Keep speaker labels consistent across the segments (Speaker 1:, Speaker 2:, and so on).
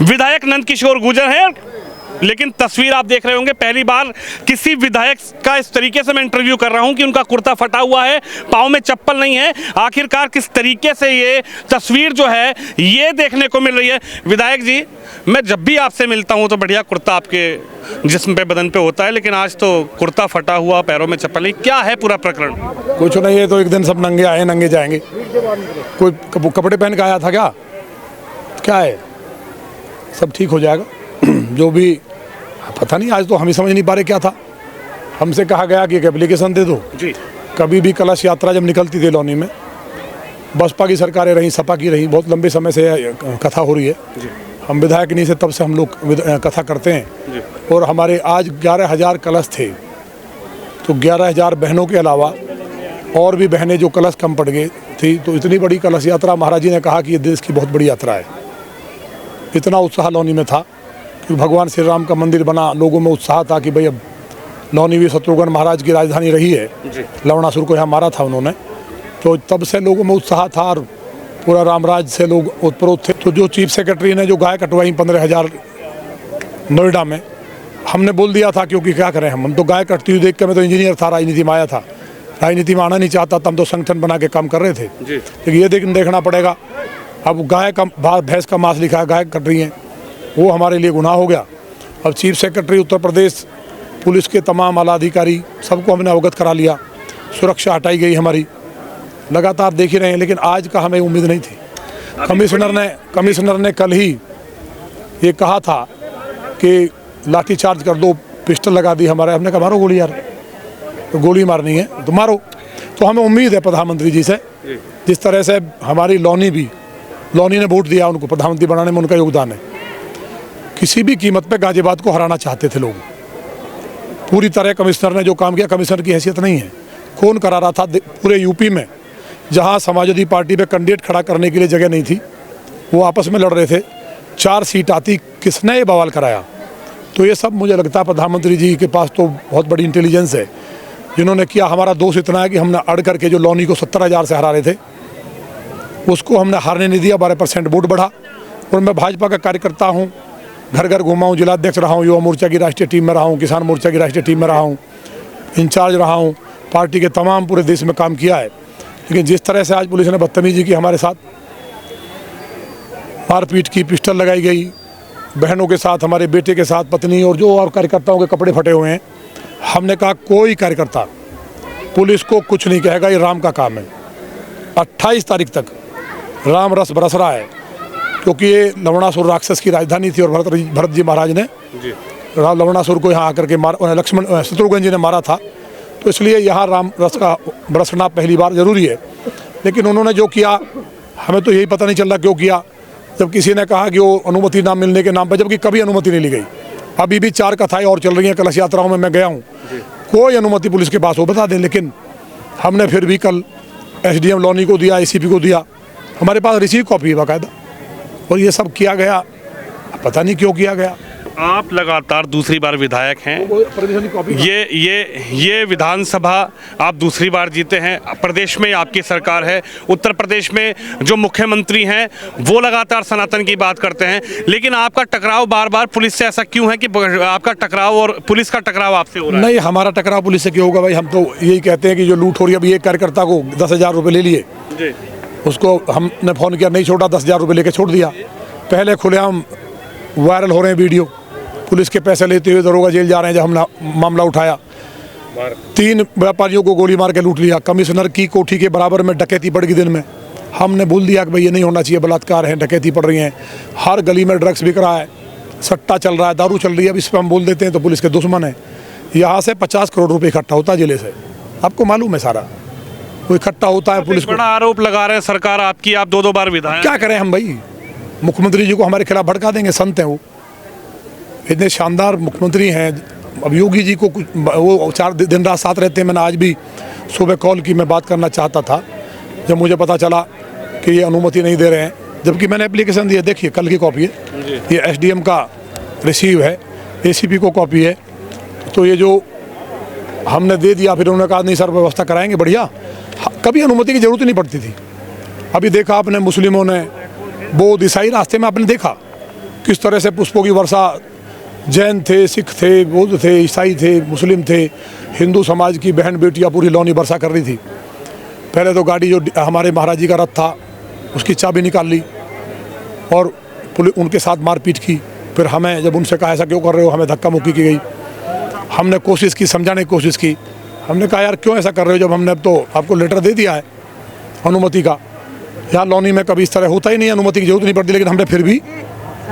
Speaker 1: विधायक नंदकिशोर गुर्जर हैं, लेकिन तस्वीर आप देख रहे होंगे, पहली बार किसी विधायक का इस तरीके से मैं इंटरव्यू कर रहा हूं कि उनका कुर्ता फटा हुआ है, पाँव में चप्पल नहीं है। आखिरकार किस तरीके से ये तस्वीर जो है ये देखने को मिल रही है। विधायक जी, मैं जब भी आपसे मिलता हूं तो बढ़िया कुर्ता आपके जिस्म पे, बदन पे होता है, लेकिन आज तो कुर्ता फटा हुआ, पैरों में चप्पल नहीं, क्या है पूरा प्रकरण?
Speaker 2: कुछ नहीं है, तो एक दिन सब नंगे आए नंगे जाएंगे। कोई कपड़े पहन के आया था क्या? क्या है, सब ठीक हो जाएगा। जो भी पता नहीं, आज तो हम ही समझ नहीं पा रहे क्या था। हमसे कहा गया कि एक एप्लीकेशन दे दो
Speaker 1: जी।
Speaker 2: कभी भी कलश यात्रा जब निकलती थी लौनी में, बसपा की सरकारें रहीं, सपा की रहीं, बहुत लंबे समय से कथा हो रही है जी। हम विधायक नहीं से तब से हम लोग कथा करते हैं जी। और हमारे आज 11,000 कलश थे, तो 11,000 बहनों के अलावा और भी बहनें जो कलश कम पड़ गई थी, तो इतनी बड़ी कलश यात्रा महाराज जी ने कहा कि ये देश की बहुत बड़ी यात्रा है। इतना उत्साह लौनी में था कि भगवान श्री राम का मंदिर बना, लोगों में उत्साह था कि भाई अब लौनी भी शत्रुघ्न महाराज की राजधानी रही है, लवणासुर को यहाँ मारा था उन्होंने, तो तब से लोगों में उत्साह था और पूरा रामराज से लोग ओतप्रोत थे। तो जो चीफ सेक्रेटरी ने जो गाय कटवाई 15,000 नोएडा में, हमने बोल दिया था, क्योंकि क्या करें, हम तो गाय कटती हुई देख के, मैं तो इंजीनियर था, राजनीति में आया था, राजनीति में आना नहीं चाहता था, हम तो संगठन बना के काम कर रहे थे, लेकिन ये देखना पड़ेगा। अब गाय का भैंस का मांस लिखा है, गाय कट रही हैं, वो हमारे लिए गुनाह हो गया। अब chief secretary Uttar Pradesh police के तमाम आला अधिकारी सबको हमने अवगत करा लिया, सुरक्षा हटाई गई हमारी, लगातार देख ही रहे हैं, लेकिन आज का हमें उम्मीद नहीं थी। कमिश्नर ने कल ही ये कहा था कि लाठीचार्ज कर दो, पिस्टल लगा दी हमारे, हमने कहा मारो गोली यार, तो गोली मारनी है तो मारो। तो हमें उम्मीद है प्रधानमंत्री जी से, जिस तरह से हमारी लौनी ने वोट दिया, उनको प्रधानमंत्री बनाने में उनका योगदान है। किसी भी कीमत पे गाजियाबाद को हराना चाहते थे लोग, पूरी तरह कमिश्नर ने जो काम किया, कमिश्नर की हैसियत नहीं है, खून करा रहा था पूरे यूपी में, जहां समाजवादी पार्टी पे कैंडिडेट खड़ा करने के लिए जगह नहीं थी, वो आपस में लड़ रहे थे, 4 सीट आती, किसने ये बवाल कराया? तो ये सब मुझे लगता है प्रधानमंत्री जी के पास तो बहुत बड़ी इंटेलिजेंस है, जिन्होंने किया। हमारा दोष इतना है कि हमने अड़ करके जो लौनी को 70,000 से हरा रहे थे, उसको हमने हारने नहीं दिया, 12% वोट बढ़ा। और मैं भाजपा का कार्यकर्ता हूँ, घर घर घूमा हूँ, जिलाध्यक्ष रहा हूँ, युवा मोर्चा की राष्ट्रीय टीम में रहा हूँ, किसान मोर्चा की राष्ट्रीय टीम में रहा हूँ, इंचार्ज रहा हूँ, पार्टी के तमाम पूरे देश में काम किया है। लेकिन जिस तरह से आज पुलिस ने बदतमीजी की हमारे साथ, मारपीट की, पिस्टल लगाई गई, बहनों के साथ, हमारे बेटे के साथ, पत्नी और जो और कार्यकर्ताओं के कपड़े फटे हुए हैं, हमने कहा कोई कार्यकर्ता पुलिस को कुछ नहीं कहेगा, ये राम का काम है। 28 तारीख तक राम रस बरस रहा है, क्योंकि ये लवणासुर राक्षस की राजधानी थी और भरत जी महाराज ने लवणासुर को यहाँ आकर के लक्ष्मण शत्रुघ्न जी ने मारा था, तो इसलिए यहाँ राम रस का बरसना पहली बार जरूरी है। लेकिन उन्होंने जो किया, हमें तो यही पता नहीं चल रहा क्यों किया। जब किसी ने कहा कि वो अनुमति ना मिलने के नाम पर, जबकि कभी अनुमति नहीं ली गई। अभी भी 4 कथाएं और चल रही हैं, कलश यात्राओं में मैं गया हूँ, कोई अनुमति पुलिस के पास हो बता दें। लेकिन हमने फिर भी कल SDM लौनी को दिया, ACP को दिया, हमारे पास रिसीव कॉपी है बाकायदा, और ये सब किया गया, पता नहीं क्यों किया गया।
Speaker 1: आप लगातार दूसरी बार विधायक हैं, ये विधानसभा आप दूसरी बार जीते हैं, प्रदेश में आपकी सरकार है, उत्तर प्रदेश में जो मुख्यमंत्री हैं वो लगातार सनातन की बात करते हैं, लेकिन आपका टकराव बार बार पुलिस से ऐसा क्यों है कि आपका टकराव और पुलिस का टकराव आपसे हो रहा है?
Speaker 2: नहीं, हमारा टकराव पुलिस से क्यों होगा भाई? हम तो यही कहते हैं कि जो लूट हो रही है, अभी एक कार्यकर्ता को 10,000 रुपये ले लिए, उसको हमने फ़ोन किया, नहीं छोड़ा, 10,000 रुपये लेके छोड़ दिया। पहले खुलेआम वायरल हो रहे हैं वीडियो, पुलिस के पैसे लेते हुए दरोगा जेल जा रहे हैं। जब हमने मामला उठाया, 3 व्यापारियों को गोली मार के लूट लिया, कमिश्नर की कोठी के बराबर में डकैती पड़ गई दिन में। हमने बोल दिया कि भाई ये नहीं होना चाहिए, बलात्कार है, डकैती पड़ रही हैं, हर गली में ड्रग्स बिक रहा है, सट्टा चल रहा है, दारू चल रही है। अब इस पर हम बोल देते हैं तो पुलिस के दुश्मन है। यहाँ से 50 करोड़ रुपये इकट्ठा होता है जिले से, आपको मालूम है सारा, वो इकट्ठा होता है। पुलिस
Speaker 1: बड़ा आरोप लगा रहे हैं सरकार आपकी, आप 2 बार विधायक, क्या
Speaker 2: करें हम भाई? मुख्यमंत्री जी को हमारे खिलाफ भड़का देंगे, संत हैं वो, इतने शानदार मुख्यमंत्री हैं। अब योगी जी को कुछ, वो 4 दिन रात साथ रहते हैं। मैंने आज भी सुबह कॉल की, मैं बात करना चाहता था, जब मुझे पता चला कि ये अनुमति नहीं दे रहे हैं, जबकि मैंने एप्लीकेशन दी है, देखिए कल की कॉपी है, ये SDM का रिसीव है, ACP को कॉपी है। तो ये जो हमने दे दिया, फिर उन्होंने कहा नहीं सर व्यवस्था कराएंगे, बढ़िया, कभी अनुमति की जरूरत नहीं पड़ती थी। अभी देखा आपने, मुस्लिमों ने, बौद्ध, ईसाई, रास्ते में आपने देखा किस तरह से पुष्पों की वर्षा, जैन थे, सिख थे, बौद्ध थे, ईसाई थे, मुस्लिम थे, हिंदू समाज की बहन बेटियां पूरी लौनी वर्षा कर रही थी। पहले तो गाड़ी जो हमारे महाराज जी का रथ था उसकी चाबी निकाल ली और उनके साथ मारपीट की। फिर हमें जब उनसे कहा ऐसा क्यों कर रहे हो, हमें धक्का मुक्की की गई। हमने कोशिश की, समझाने की कोशिश की। हमने कहा यार क्यों ऐसा कर रहे हो, जब हमने अब तो आपको लेटर दे दिया है अनुमति का। यहाँ लौनी में कभी इस तरह होता ही नहीं, अनुमति की जरूरत नहीं पड़ती, लेकिन हमने फिर भी,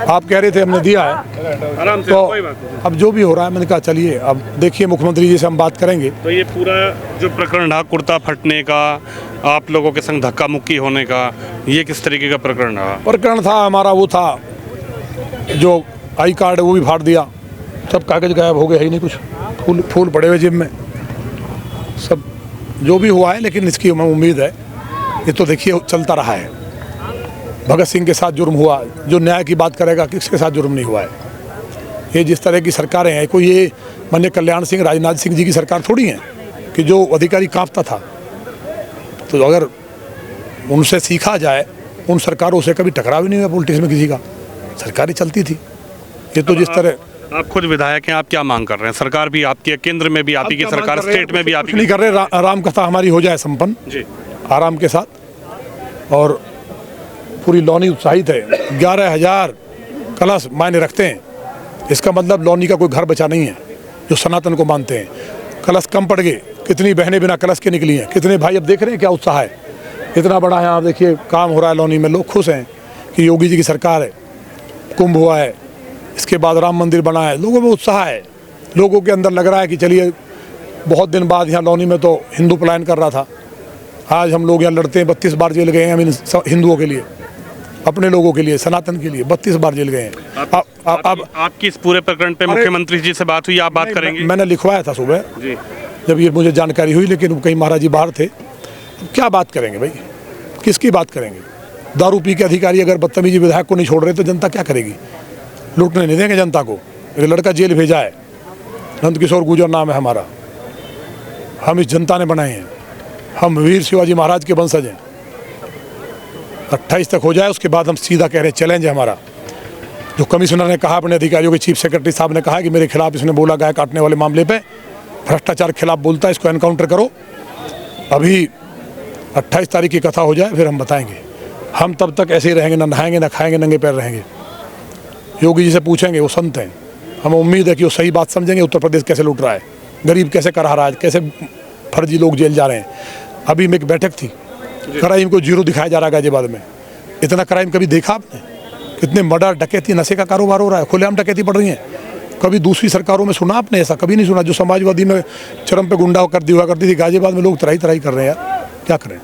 Speaker 2: आप कह रहे थे हमने दिया है
Speaker 1: आराम से,
Speaker 2: तो
Speaker 1: कोई बात नहीं।
Speaker 2: अब जो भी हो रहा है मैंने कहा चलिए अब देखिए मुख्यमंत्री जी से हम बात करेंगे।
Speaker 1: तो ये पूरा जो प्रकरण रहा कुर्ता फटने का, आप लोगों के संग धक्का मुक्की होने का, ये किस तरीके का प्रकरण रहा?
Speaker 2: प्रकरण था हमारा वो था जो आई कार्ड है वो भी फाड़ दिया, सब कागज गायब हो गए, है ही नहीं कुछ, फूल पड़े हुए जेब में, सब जो भी हुआ है। लेकिन इसकी हमें उम्मीद है, ये तो देखिए चलता रहा है। भगत सिंह के साथ जुर्म हुआ, जो न्याय की बात करेगा किसके साथ जुर्म नहीं हुआ है। ये जिस तरह की सरकारें हैं, कोई ये माननीय कल्याण सिंह, राजनाथ सिंह जी की सरकार थोड़ी है कि जो अधिकारी कांपता था। तो अगर उनसे सीखा जाए, उन सरकारों से कभी टकराव ही नहीं हुआ पॉलिटिक्स में किसी का, सरकारी चलती थी। ये तो जिस तरह,
Speaker 1: आप खुद विधायक हैं, आप क्या मांग कर रहे हैं? सरकार भी आपकी है, केंद्र में भी आप ही की सरकार, स्टेट में भी आप
Speaker 2: कुछ नहीं कर रहे। राम कथा हमारी हो जाए संपन्न
Speaker 1: जी,
Speaker 2: आराम के साथ, और पूरी लौनी उत्साहित है। 11,000 कलश मायने रखते हैं। इसका मतलब लौनी का कोई घर बचा नहीं है जो सनातन को मानते हैं। कलश कम पड़ गए, कितनी बहनें बिना कलश के निकली हैं, कितने भाई, अब देख रहे हैं क्या उत्साह है, इतना बड़ा है। आप देखिए काम हो रहा है लौनी में, लोग खुश हैं कि योगी जी की सरकार है, कुंभ हुआ है, इसके बाद राम मंदिर बना है, लोगों में उत्साह है। लोगों के अंदर लग रहा है कि चलिए बहुत दिन बाद यहाँ लौनी में तो हिंदू पलायन कर रहा था, आज हम लोग यहाँ लड़ते हैं। 32 बार जेल गए हैं हम हिंदुओं के लिए, अपने लोगों के लिए, सनातन के लिए 32 बार जेल गए हैं।
Speaker 1: आपकी इस पूरे प्रकरण पे मुख्यमंत्री जी से बात हुई, आप बात करेंगे?
Speaker 2: मैंने लिखवाया था सुबह
Speaker 1: जी,
Speaker 2: जब ये मुझे जानकारी हुई, लेकिन कहीं महाराज जी बाहर थे। क्या बात करेंगे भाई, किसकी बात करेंगे? दारू पी के अधिकारी अगर बदतमीजी विधायक को नहीं छोड़ रहे तो जनता क्या करेगी? लूटने नहीं देंगे जनता को। ये लड़का जेल भेजा है, नंदकिशोर गुर्जर नाम है हमारा, हम इस जनता ने बनाए हैं, हम वीर शिवाजी महाराज के वंशज हैं। 28 तक हो जाए, उसके बाद हम सीधा कह रहे हैं, चैलेंज है हमारा। जो कमिश्नर ने कहा अपने अधिकारियों के, चीफ सेक्रेटरी साहब ने कहा कि मेरे खिलाफ इसने बोला गाय काटने वाले मामले पे, भ्रष्टाचार के खिलाफ बोलता है, इसको एनकाउंटर करो। अभी 28 तारीख की कथा हो जाए फिर हम बताएंगे। हम तब तक ऐसे ही रहेंगे, ना नहाएंगे ना खाएंगे, नंगे पैर रहेंगे। योगी जी से पूछेंगे, वो संत हैं, हमें उम्मीद है कि वो सही बात समझेंगे। उत्तर प्रदेश कैसे लूट रहा है, गरीब कैसे कर रहा है, कैसे फर्जी लोग जेल जा रहे हैं। अभी में एक बैठक थी, क्राइम को जीरो दिखाया जा रहा है गाजियाबाद में। इतना क्राइम कभी देखा आपने? कितने मर्डर, डकैती, नशे का कारोबार हो रहा है, खुलेआम डकैती बढ़ रही है। कभी दूसरी सरकारों में सुना आपने ऐसा? कभी नहीं सुना। जो समाजवादी में चरम पे गुंडा कर दी हुआ करती थी, गाजियाबाद में लोग तराई तराई कर रहे हैं यार, क्या करें।